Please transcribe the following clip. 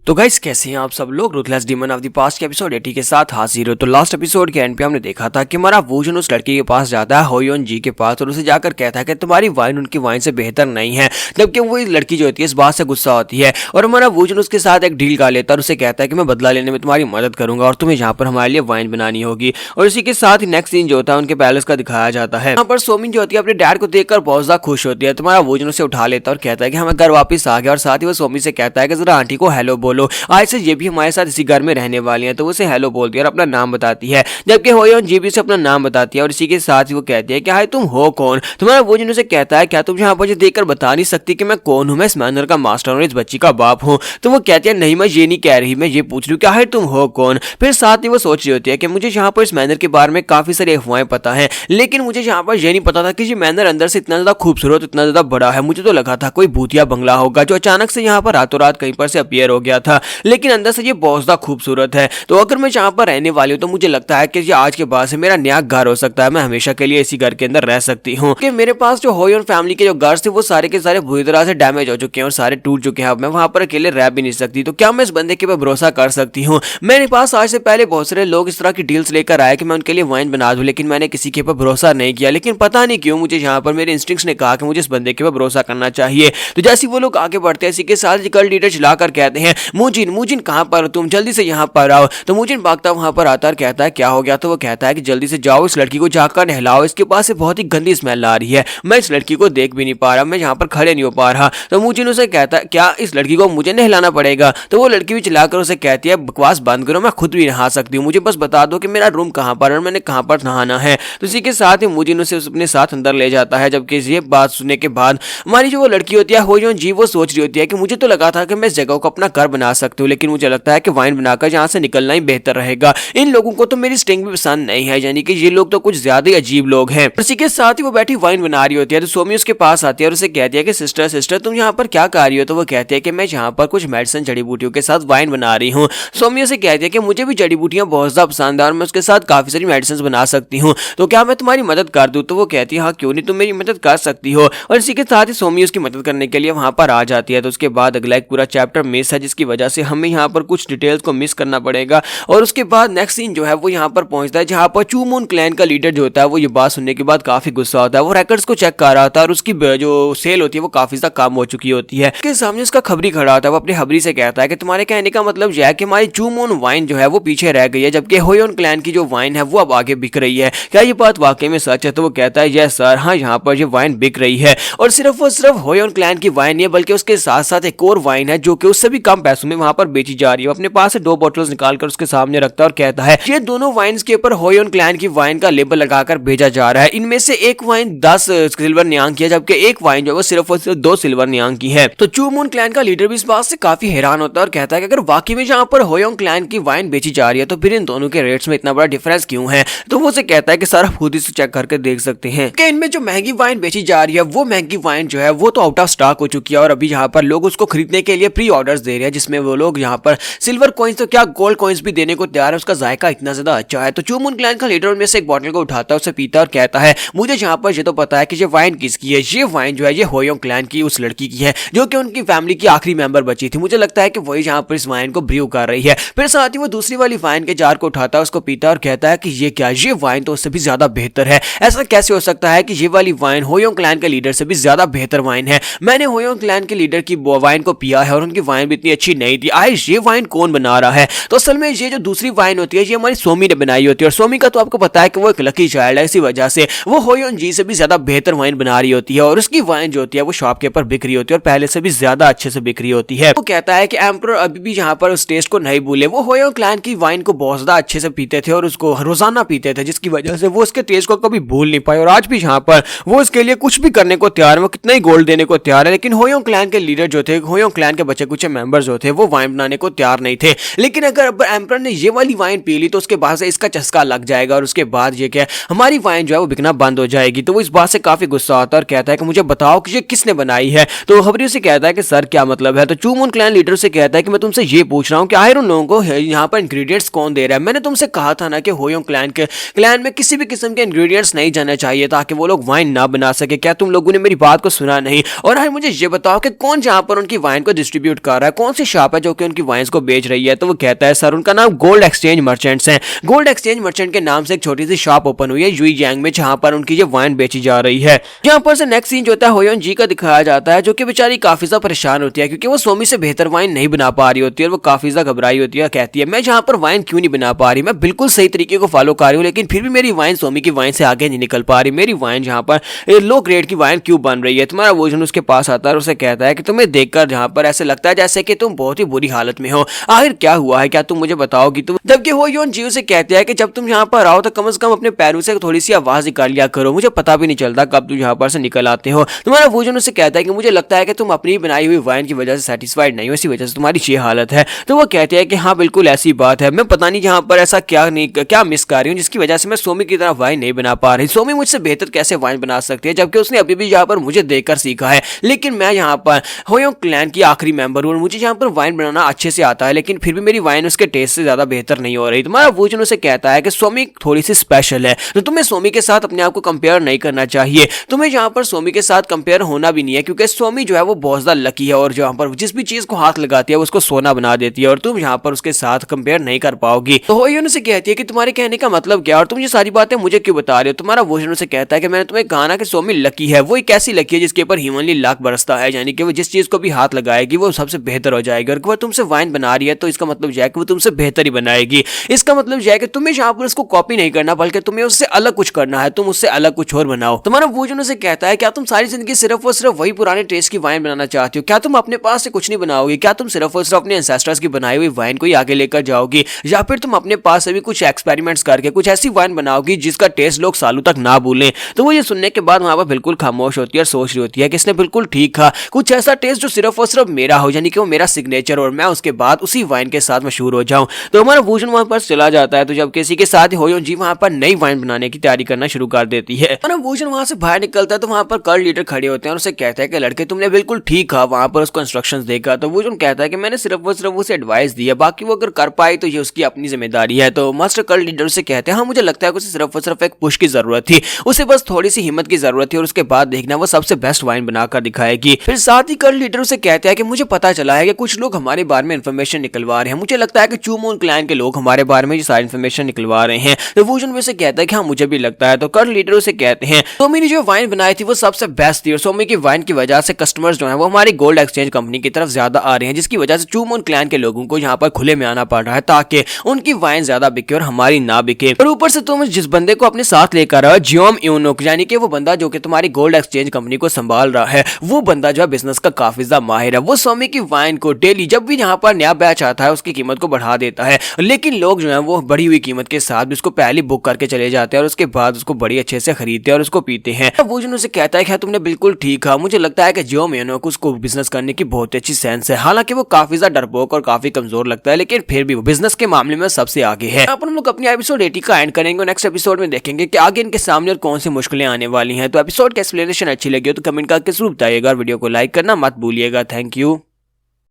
तो गाइस कैसे हैं आप सब लोग। Ruthless demon of the past के एपिसोड 80 के साथ हाजिर हो। तो लास्ट एपिसोड के एंड पे हमने देखा था कि हमारा वोजन उस लड़की के पास जाता है होयोन जी के पास और उसे जाकर कहता है कि तुम्हारी वाइन उनकी वाइन से बेहतर नहीं है। जबकि वो लड़की जो होती है इस बात से गुस्सा होती है और हमारा वोजन उसके साथ एक डील कर लेता है और उसे कहता है कि मैं बदला लेने में तुम्हारी मदद करूंगा और तुम्हें यहाँ पर हमारे लिए वाइन बनानी होगी। और इसी के साथ ही नेक्स्ट सीन जो होता है उनके पैलेस का दिखाया जाता है। यहाँ पर सोमिन जो होती है अपने डैड को देखकर बहुत ज्यादा खुश होती है। तुम्हारा वोजन उसे उठा लेता है और कहता है कि हमें घर वापस आ गया और साथ ही वो सोमी से कहता है कि जरा आंटी को हेलो बोलो, आज से ये भी हमारे साथ इसी घर में रहने वाली है। तो उसे हेलो बोलती है और अपना नाम बताती है, जबकि होयोन जी भी उसे अपना नाम बताती है। और इसी के साथ ही वो कहती है कि हाय तुम हो कौन। तुम्हारा वोजन उसे कहता है क्या तुम यहाँ पर मुझे देखकर बता नहीं सकती कि मैं कौन हूँ, मैं इस मैनर का मास्टर और इस बच्ची का बाप हूँ। तो वो कहती है नहीं मैं ये नहीं कह रही, मैं ये पूछ रही हूँ क्या है तुम हो कौन। फिर साथ ही वो सोच रही होती है कि मुझे यहाँ पर इस मैनर के बारे में काफी सारी अफवाहें पता है, लेकिन मुझे यहाँ पर यह नहीं पता था कि ये मैनर अंदर से इतना ज्यादा खूबसूरत इतना ज्यादा बड़ा है। मुझे तो लगा था कोई भूतिया बंगला होगा जो अचानक से यहाँ पर रातों रात कहीं पर से अपीयर हो गया था, लेकिन अंदर से ये बहुत ज्यादा खूबसूरत है। तो अगर मैं यहाँ पर रहने वाली हूँ तो मुझे लगता है कि ये आज के बाद से मेरा नया घर हो सकता है, मैं हमेशा के लिए इसी घर के अंदर रह सकती हूँ। कि मेरे पास जो होयोन फैमिली के जो घर थे वो सारे के सारे बुरी तरह से डैमेज हो चुके हैं और सारे टूट चुके हैं। अब मैं वहां पर अकेले रह भी नहीं सकती। तो क्या मैं इस बंदे के ऊपर भरोसा कर सकती हूँ। मेरे पास आज से पहले बहुत सारे लोग इस तरह की डील्स लेकर आए कि मैं उनके लिए वाइन बना दूं, लेकिन मैंने किसी के ऊपर भरोसा नहीं किया। लेकिन पता नहीं क्यों मुझे यहाँ पर मेरे इंस्टिंक्ट्स ने कहा कि मुझे इस बंदे के ऊपर भरोसा करना चाहिए। तो जैसे वो लोग आगे बढ़ते हैं इसी के साथ कल लीडर चिल्लाकर कहते हैं मुजिन मुजिन कहाँ पर, तुम जल्दी से यहाँ पर आओ। तो मुजिन भागता वहां पर आता है, कहता है क्या हो गया। तो वो कहता है कि जल्दी से जाओ इस लड़की को जाकर नहलाओ, इसके पास से बहुत ही गंदी स्मेल आ रही है, मैं इस लड़की को देख भी नहीं पा रहा, मैं यहाँ पर खड़े नहीं हो पा रहा। तो मुजिन उसे कहता है क्या इस लड़की को मुझे नहलाना पड़ेगा। तो वो लड़की भी चिल्लाकर उसे कहती है बकवास बंद करो, मैं खुद भी नहा सकती हूँ, मुझे बस बता दो कि मेरा रूम कहाँ पर और मैंने कहाँ पर नहाना है। तो इसी के साथ ही मुजिन उसे अपने साथ अंदर ले जाता है। जबकि ये बात सुनने के बाद हमारी जो वो लड़की होती है होयोन जी वो सोच रही होती है कि मुझे तो लगा था कि मैं इस जगह को अपना घर बना सकती हूँ, लेकिन मुझे लगता है कि वाइन बनाकर यहाँ से निकलना ही बेहतर रहेगा। इन लोगों को तो मेरी स्टिंग भी पसंद नहीं है, यानी कि ये लोग तो कुछ ज्यादा ही अजीब लोग हैं। इसी के साथ ही वो बैठी वाइन बना रही होती है। तो सोमी उसके पास आती है और उसे कहती है कि सिस्टर सिस्टर तुम यहाँ पर क्या कर रही हो। तो वो कहती है कि मैं यहाँ पर कुछ मेडिसिन जड़ी बूटियों के साथ वाइन बना रही हूँ। सोमी उसे कहती है कि मुझे भी जड़ी बूटियां बहुत ज्यादा पसंद है और मैं उसके साथ काफी सारी मेडिसिन बना सकती हूँ, तो क्या मैं तुम्हारी मदद कर दूँ। तो वो कहती है हाँ क्यों नहीं, तुम मेरी मदद कर सकती हो। और इसी के साथ ही सोमी उसकी मदद करने के लिए वहां पर आ जाती है। तो उसके बाद अगला एक पूरा चैप्टर मिस है, जिसकी वजह से हमें यहाँ पर कुछ डिटेल्स को मिस करना पड़ेगा। और उसके बाद नेक्स्ट सीन जो है वो यहाँ पर पहुंचता है जहाँ पर चूमून क्लैन का लीडर जो होता है वो ये बात सुनने के बाद काफी गुस्सा होता है। वो रैकेट्स को चेक कर रहा था और उसकी जो सेल होती है वो काफी ज्यादा कम हो चुकी होती है। उसके सामने उसका खबरी खड़ा होता है, वो अपने खबरी से कहता है कि तुम्हारे कहने का मतलब यह है कि हमारी चूमून वाइन जो है वो पीछे रह गई है, जबकि होयोन क्लैन की जो वाइन है वो अब आगे बिक रही है, क्या ये बात वाकई में सच है। तो वो कहता है यस सर, हाँ यहाँ पर ये वाइन बिक रही है और सिर्फ होयोन क्लैन की वाइन नहीं है बल्कि उसके साथ साथ एक और वाइन है जो कि उससे भी कम पैसों में वहां पर बेची जा रही है। अपने पास से 2 बोतल्स निकालकर उसके सामने रखता है और कहता है ये दोनों वाइन्स के ऊपर होयोन क्लैन की वाइन का लेबल लगाकर भेजा जा रहा है, इनमें से एक वाइन 10 सिल्वर नियांग की है जबकि एक वाइन जो है सिर्फ 2 सिल्वर नियांग की है। तो चूमून क्लैन का लीडर भी इस बात से काफी हैरान होता है और कहता है कि अगर वाकई में यहाँ पर होयोन क्लैन की वाइन बेची जा रही है तो फिर इन दोनों के रेट्स में इतना बड़ा डिफरेंस क्यों है। तो वो उसे कहता है कि सर आप खुद ही से चेक करके देख सकते हैं कि इनमें जो महंगी वाइन बेची जा रही है वो महंगी वाइन जो है वो तो आउट ऑफ स्टॉक हो चुकी है और अभी यहाँ पर लोग उसको खरीदने के लिए प्री ऑर्डर्स दे रहे हैं, जिसमें वो लोग यहाँ पर सिल्वर कॉइन्स तो क्या गोल्ड कॉइन्स भी देने को तैयार है, उसका जायका इतना ज्यादा अच्छा है। तो चूमून क्लैन का लीडर उनमें से एक बोतल को उठाता है, उसे पीता और कहता है मुझे यहाँ पर ये तो पता है कि ये वाइन किसकी है, ये वाइन जो है ये होयोन क्लैन की उस लड़की की है जो कि उनकी फैमिली की आखिरी मेंबर बची थी, मुझे लगता है कि वही यहाँ पर इस वाइन को ब्रू कर रही है। फिर साथ ही वो दूसरी वाली वाइन के जार को उठाता है, उसको पीता और कहता है कि ये क्या, ये वाइन तो उससे भी ज्यादा बेहतर है, ऐसा कैसे हो सकता है कि ये वाली वाइन होयोन क्लैन के लीडर से भी ज्यादा बेहतर वाइन है। मैंने होयोन क्लैन के लीडर की वाइन को पिया है और उनकी वाइन भी इतनी अच्छी नहीं थी, आइश ये वाइन कौन बना रहा है। तो असल में ये जो दूसरी वाइन होती है ये हमारी सोमी ने बनाई होती है और सोमी का तो आपको पता है कि वो एक लकी चाइल्ड है, इसी वजह से वो होयोन जी से भी ज्यादा बेहतर वाइन बना रही होती है और उसकी वाइन जो होती है वो शॉप के ऊपर बिक रही होती है और पहले से भी ज्यादा अच्छे से बिक रही होती है। वो कहता है कि एम्परर अभी भी यहाँ पर उस टेस्ट को नहीं भूले, वो होयोन क्लैन की वाइन को बहुत ज्यादा अच्छे से पीते थे और उसको रोजाना पीते थे, जिसकी वजह से वो उसके टेस्ट को कभी भूल नहीं पाए और आज भी यहाँ पर वो इसके लिए कुछ भी करने को तैयार है, वो कितना ही गोल्ड देने को तैयार है। लेकिन होयोन क्लैन के लीडर जो थे, होयोन क्लैन के बच्चे कुछ मेंबर्स जो थे वो वाइन बनाने को तैयार नहीं थे। लेकिन अगर एम्परर ने ये वाली वाइन पी ली तो उसके बाद से इसका चस्का लग जाएगा और उसके बाद ये क्या हमारी वाइन जो है वो बिकना बंद हो जाएगी। तो वो इस बात से काफी गुस्सा आता है और कहता है कि मुझे बताओ कि ये किसने बनाई है। तो खबरी से कहता है कि सर क्या मतलब है। तो चूमून क्लैन लीडर से कहता है कि मैं तुमसे ये पूछ रहा हूँ कि आखिर उन लोगों को यहाँ पर इंग्रेडिएंट्स कौन दे रहा है। मैंने तुमसे कहा था ना कि होयोन क्लैन में किसी भी किस्म के इंग्रेडिएंट्स नहीं जाने चाहिए ताकि वो लोग वाइन ना बना सके। क्या तुम लोगों ने मेरी बात को सुना नहीं? और मुझे ये बताओ कि कौन जहां पर उनकी वाइन को डिस्ट्रीब्यूट कर रहा है, कौन सी शॉप है जो कि उनकी वाइन्स को बेच रही है। तो वो कहता है सर उनका नाम गोल्ड एक्सचेंज मर्चेंट्स है। गोल्ड एक्सचेंज मर्चेंट के नाम से एक छोटी सी शॉप ओपन हुई है यूइजियांग में, जहां पर उनकी ये वाइन बेची जा रही है। यहाँ पर से नेक्स्ट सीन जो होता है होयोन जी का दिखाया जाता है, जो कि बेचारी काफी ज्यादा परेशान होती है क्योंकि वो सोमी से बेहतर वाइन नहीं बना पा रही होती है और वो काफी ज्यादा घबराई होती है। कहती है मैं जहाँ पर वाइन क्यों नहीं बना पा रही, मैं बिल्कुल सही तरीके को फॉलो कर रही हूँ लेकिन फिर भी मेरी वाइन सोमी की वाइन से आगे नहीं निकल पा रही। मेरी वाइन जहाँ पर लो ग्रेड की वाइन क्यों बन रही है। तुम्हारा वोजन उसके पास आता है और उसे कहता है कि तुम्हें देखकर जहाँ पर ऐसे लगता है जैसे कि तुम बहुत ही बुरी हालत में हो, आखिर क्या हुआ है, क्या तुम मुझे बताओगी। तुम जबकि होयोन जी उसे कहते हैं कि जब तुम यहाँ पर आओ तो कम से कम अपने पैरों से थोड़ी सी आवाज निकाल लिया करो, मुझे पता भी नहीं चलता कब तुम यहाँ पर से निकल आते हो। तुम्हारा वोजन उसे कहता है कि मुझे लगता है कि तुम अपनी बनाई हुई वाइन की वजह से सेटिस्फाइड नहीं हो, इसी वजह से तुम्हारी ये हालत है। तो वो कहते हैं कि हाँ बिल्कुल ऐसी बात है, मैं पता नहीं यहाँ पर ऐसा क्या मिस कर रही हूँ जिसकी वजह से मैं सोमी की तरह वाइन नहीं बना पा रही। सोमी मुझसे बेहतर कैसे वाइन बना सकती है जबकि उसने अभी भी यहाँ पर मुझे देखकर सीखा है, लेकिन मैं यहाँ पर होयोंग क्लैन की आखिरी मेंबर हूँ और मुझे यहाँ पर वाइन बनाना अच्छे से आता है, लेकिन फिर भी मेरी वाइन उसके टेस्ट से ज्यादा बेहतर नहीं हो रही। तुम्हारा वोजन उसे कहता है कि सोमी थोड़ी सी स्पेशल है, तो तुम्हें सोमी के साथ अपने आप को कंपेयर नहीं करना चाहिए, तुम्हें यहाँ पर सोमी के साथ कंपेयर होना भी नहीं है क्योंकि सोमी जो है वो बहुत ज्यादा लकी है और जहाँ पर जिस भी चीज को हाथ लगाती है उसको सोना बना देती है और तुम यहाँ पर उसके साथ कंपेयर नहीं कर पाओगी। तो होयोन से कहती है कि तुम्हारे कहने का मतलब क्या और तुम ये सारी बातें मुझे क्यों बता रहे हो। तुम्हारा वोजन से कहता है कि मैंने तुम्हें कहा ना कि सोमी लकी है, वो एक ऐसी लकी है जिसके ऊपर ह्यूमनली लाख बरसता है, यानी कि वो जिस चीज को भी हाथ लगाएगी वो सबसे बेहतर हो जाएगी। और वो तुमसे वाइन बना रही है तो इसका मतलब यह है कि वो तुमसे बेहतर ही बनाएगी। इसका मतलब यह है कि तुम्हें यहाँ पर उसको कॉपी नहीं करना बल्कि तुम्हें उससे अलग कुछ करना है, तुम उससे अलग कुछ और बनाओ। तुम्हारा वोजन से कहता है क्या तुम सारी जिंदगी सिर्फ और सिर्फ वही पुराने टेस्ट की वाइन बनाना चाहती हो, क्या तुम अपने पास से कुछ नहीं बनाओगी, क्या तुम सिर्फ और सिर्फ अपने एंसेस्टर्स की बनाई हुई वाइन को ही आगे लेकर जाओगी, या फिर तुम अपने पास से भी कुछ एक्सपेरिमेंट्स करके कुछ ऐसी वाइन बनाओगी जिसका टेस्ट लोग सालों तक ना भूलें। तो वो ये सुनने के बाद वहां पर बिल्कुल खामोश होती है और सोच रही होती है कि इसने बिल्कुल ठीक कहा, कुछ ऐसा टेस्ट जो सिर्फ और सिर्फ मेरा हो, यानी कि वो मेरा सिग्नेचर और मैं उसके बाद उसी वाइन के साथ मशहूर हो जाऊं। तो हमारा वोजन वहां पर चला जाता है। तो जब किसी के साथ होयोन जी वहां पर नई वाइन बनाने की तैयारी करना शुरू कर देती है, हमारा वोजन वहां से बाहर निकलता है तो वहां पर कल्ट लीडर खड़े होते हैं और उसे कहता है कि लड़के तुमने बिल्कुल ठीक कहा, वहां पर उसको इंस्ट्रक्शंस देगा। तो वोजन कहता है कि मैंने सिर्फ और सिर्फ उसे एडवाइस दी है, बाकी वो अगर कर पाई तो ये उसकी अपनी जिम्मेदारी है। तो मास्टर कल्ट लीडर से कहते हैं हाँ मुझे लगता है कि उसे सिर्फ और सिर्फ एक पुश की जरूरत थी, उसे बस थोड़ी सी हिम्मत की जरूरत थी और उसके बाद देखना वो सबसे बेस्ट वाइन बनाकर दिखाएगी। फिर साथ ही कल्ट लीडर उसे कहते हैं कि मुझे पता चला है कि कुछ लोग हमारे बारे में इन्फॉर्मेशन निकलवा रहे हैं, मुझे लगता है कि चूमोन क्लैन के लोग हमारे बारे में ये सारी इन्फॉर्मेशन निकलवा रहे हैं। तो वोजन वैसे कहता है कि हाँ मुझे भी लगता है। तो कल्ट लीडर उसे कहते हैं सोमी ने जो वाइन बनाई थी वो सबसे बेस्ट थी और सोमी की वाइन की वजह से कस्टमर्स जो है वो हमारी गोल्ड एक्सचेंज कंपनी की तरफ ज्यादा आ रहे हैं, जिसकी वजह से चूमोन क्लैन के लोगों को यहाँ पर खुले में आना पड़ रहा है ताकि उनकी वाइन ज्यादा बिके और हमारी ना बिके। और ऊपर से तुम जिस बंदे को अपने साथ लेकर आओ जियोम यूनोक, यानी कि वो बंदा जो कि तुम्हारी गोल्ड एक्सचेंज कंपनी को संभाल रहा है, वो बंदा जो है बिजनेस का काफी ज्यादा माहिर है। वो सोमी की वाइन को डेली जब भी यहाँ पर नया बैच आता है उसकी कीमत को बढ़ा देता है, लेकिन लोग जो है वो बढ़ी हुई कीमत के साथ भी उसको पहले बुक करके चले जाते हैं और उसके बाद उसको बड़ी अच्छे से खरीदते हैं और उसको पीते हैं। वो जो उसे कहता है कि तुमने बिल्कुल ठीक कहा, मुझे लगता है कि जियोम यूनोक उसको बिजनेस करने की बहुत अच्छी सेंस है, हालांकि वो काफी ज्यादा डरपोक और काफी कमजोर लगता है लेकिन फिर भी वो बिजनेस के मामले में सबसे आगे है। अपन लोग अपनी एपिसोड 80 का एंड करेंगे और नेक्स्ट एपिसोड में देखेंगे कि आगे इनके सामने और कौन सी मुश्किलें आने वाली हैं। तो एपिसोड की एक्सप्लेनेशन अच्छी लगी हो तो कमेंट करके जरूर बताइएगा और वीडियो को लाइक करना मत भूलिएगा। Thank you.